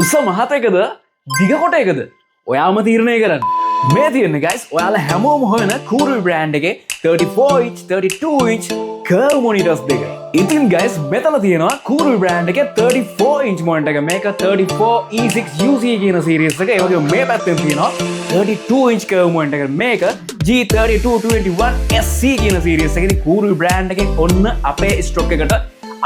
උස මහත එකද දිග කොට එකද ඔයාම තීරණය කරන්න. මේ තියන්නේ ගයිස් ඔයාලා හැමෝම හොයන Cool බ්‍රෑන්ඩ් එකේ 34 inch 32 inch curve monitors දෙක. ඉතින් ගයිස් මෙතන තියෙනවා Cool බ්‍රෑන්ඩ් එකේ 34 inch monitor එක. මේක 34 E6 UC කියන series එක. ඒ වගේම මේ පැත්තෙන් තියෙනවා 32 inch curve monitor එක. මේක G3221 SC කියන series එකේ. Cool බ්‍රෑන්ඩ් එකෙන් ඔන්න අපේ stock එකට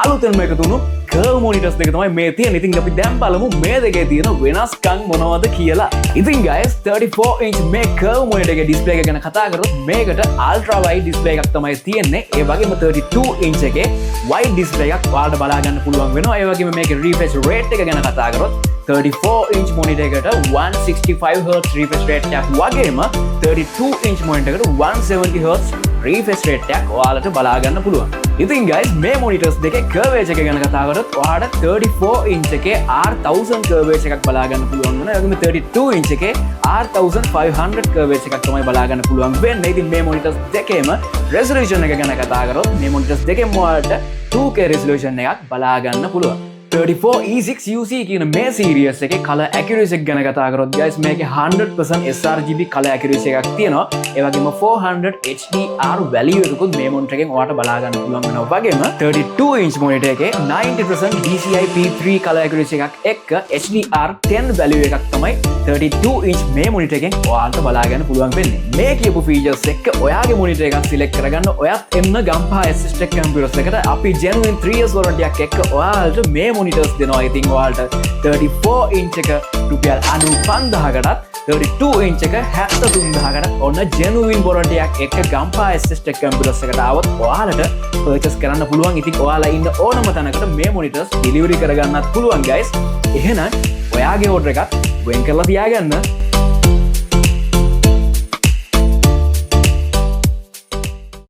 අලුතෙන්ම එකතු වුණු curve monitors දෙක තමයි මේ තියෙන්නේ. ඉතින් අපි දැන් බලමු මේ දෙකේ තියෙන වෙනස්කම් මොනවද කියලා. ඉතින් guys 34 inch මේ curve monitor එකේ display එක ගැන කතා කරොත් මේකට ultra wide display එකක් තමයි තියෙන්නේ. ඒ වගේම 32 inch එකේ wide display එකක් ඔයාලට බලා ගන්න පුළුවන් වෙනවා. ඒ වගේම මේකේ refresh rate එක ගැන කතා කරොත් 34 inch monitor එකට 165 Hz refresh rate එකක් වගේම 32 inch monitor එකට 170 Hz refresh rate එකක් ඔයාලට බලා ගන්න පුළුවන්. ඉතින් guys මේ monitors දෙකේ curvature එක ගැන කතා කරොත් ඔයාලට 34 inch එකේ R1000 curvature එකක් බලා ගන්න පුළුවන් වෙනවා. ඒ වගේම 32 inch එකේ R1500 curvature එකක් තමයි බලා ගන්න පුළුවන් වෙන්නේ. ඉතින් මේ monitors දෙකේම resolution එක ගැන කතා කරොත් මේ monitors දෙකෙන්ම ඔයාලට 2K resolution එකක් බලා ගන්න පුළුවන්. 34 E6 UC කියන මේ series එකේ color accuracy එක ගැන කතා කරොත් guys මේකේ 100% sRGB color accuracy එකක් තියෙනවා. ඒ වගේම 400 HDR value එකකුත් මේ monitor එකෙන් ඔයාලට බලා ගන්න පුළුවන් වෙනවා. වගේම 32 inch monitor එකේ 90% DCI P3 color accuracy එකක් එක්ක HDR 10 value එකක් තමයි 32 inch මේ monitor එකෙන් ඔයාලට බලා ගන්න පුළුවන් වෙන්නේ. මේ කියපු features එක්ක ඔයාගේ monitor එකක් select කරගන්න ඔයත් එන්න ගම්පහ S-Tech computers එකට අපි genuine 3 years warranty එකක් එක්ක ඔයාලට මේ monitors දෙනවා. ඉතින් ඔයාලට 34 inch එක රුපියල් 95000කටත් 32 inch එක 73000කටත් ඔන්න genuine warranty එකක් එක්ක ගම්පහ S-Tech computers එකට ආවොත් ඔයාලට purchase කරන්න පුළුවන්. ඉතින් ඔයාලා ඉන්න ඕනම තැනකට මේ monitors delivery කරගන්නත් පුළුවන් guys. එහෙනම් ඔයාගේ order එකත් වෙන් කරලා තියාගන්න.